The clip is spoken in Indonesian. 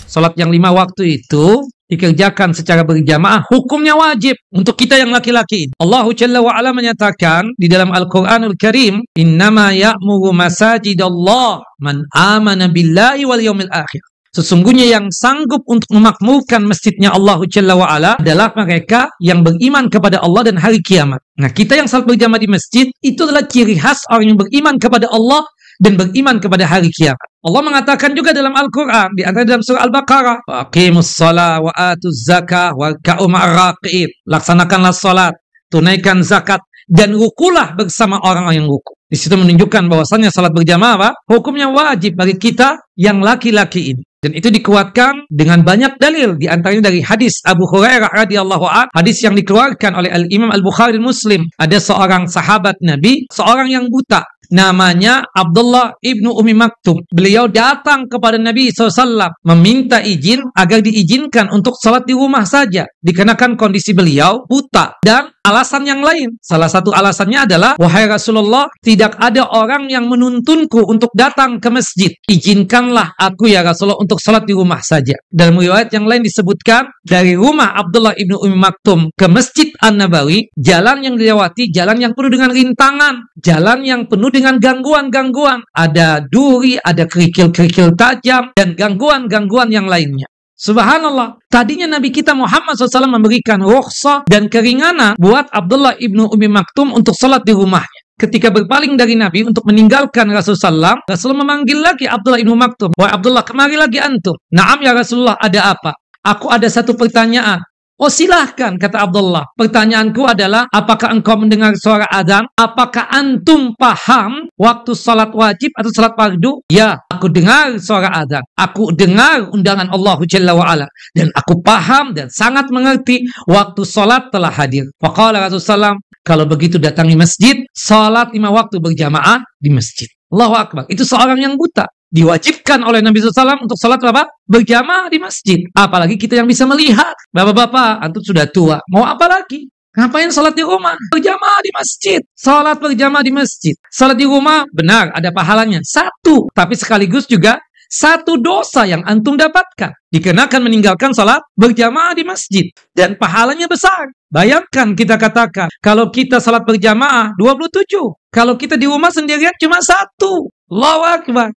Salat yang 5 waktu itu dikerjakan secara berjamaah, hukumnya wajib untuk kita yang laki-laki. Allah Jalla wa Ala menyatakan di dalam Al-Quranul Karim, innama ya'muru masajidallah man amana billahi wal yawmil akhir. Sesungguhnya yang sanggup untuk memakmurkan masjidnya Allah Jalla wa Ala adalah mereka yang beriman kepada Allah dan hari kiamat. Nah, kita yang salat berjamaah di masjid, itu adalah ciri khas orang yang beriman kepada Allah dan beriman kepada hari kiamat. Allah mengatakan juga dalam Al-Quran, di antara dalam surah Al-Baqarah, waqimus shalah wa atuz zakah warka'u ma'ar raqiin. Laksanakanlah salat, tunaikan zakat, dan rukulah bersama orang-orang yang ruku. Di situ menunjukkan bahwasannya salat berjamaah hukumnya wajib bagi kita yang laki-laki ini. Dan itu dikuatkan dengan banyak dalil, di antaranya dari hadis Abu Hurairah radhiyallahu anhu, hadis yang dikeluarkan oleh Al-Imam Al-Bukhari Muslim. Ada seorang sahabat Nabi, seorang yang buta, namanya Abdullah ibnu Ummi Maktum. Beliau datang kepada Nabi SAW meminta izin agar diizinkan untuk salat di rumah saja, dikarenakan kondisi beliau buta dan alasan yang lain. Salah satu alasannya adalah, wahai Rasulullah, tidak ada orang yang menuntunku untuk datang ke masjid. Izinkanlah aku ya Rasulullah untuk salat di rumah saja. Dalam riwayat yang lain disebutkan, dari rumah Abdullah ibnu Ummi Maktum ke Masjid An-Nabawi, jalan yang dilewati jalan yang penuh dengan rintangan, jalan yang penuh dengan gangguan-gangguan. Ada duri, ada kerikil-kerikil tajam, dan gangguan-gangguan yang lainnya. Subhanallah, tadinya Nabi kita Muhammad SAW memberikan rukhsah dan keringanan buat Abdullah ibnu Ummi Maktum untuk salat di rumahnya. Ketika berpaling dari Nabi untuk meninggalkan Rasulullah SAW, Rasulullah memanggil lagi Abdullah ibnu Maktum. Wahai Abdullah, kemari lagi antum. Naam ya Rasulullah, ada apa? Aku ada satu pertanyaan. Oh silahkan, kata Abdullah. Pertanyaanku adalah, apakah engkau mendengar suara adzan? Apakah antum paham waktu salat wajib atau salat fardu? Ya, aku dengar suara adzan. Aku dengar undangan Allah Jalla wa Ala. Dan aku paham dan sangat mengerti waktu salat telah hadir. Faqala Rasulullah SAW, kalau begitu datangi masjid, salat 5 waktu berjamaah di masjid. Allahu Akbar. Itu seorang yang buta. Diwajibkan oleh Nabi SAW untuk salat apa? Berjamaah di masjid. Apalagi kita yang bisa melihat. Bapak-bapak, antum sudah tua. Mau apa lagi? Ngapain salat di rumah? Berjamaah di masjid. Salat berjamaah di masjid. Salat di rumah, benar, ada pahalanya. 1. Tapi sekaligus juga 1 dosa yang antum dapatkan. Dikenakan meninggalkan salat berjamaah di masjid. Dan pahalanya besar. Bayangkan kita katakan, kalau kita salat berjamaah 27. Kalau kita di rumah sendirian cuma 1. Allahu Akbar.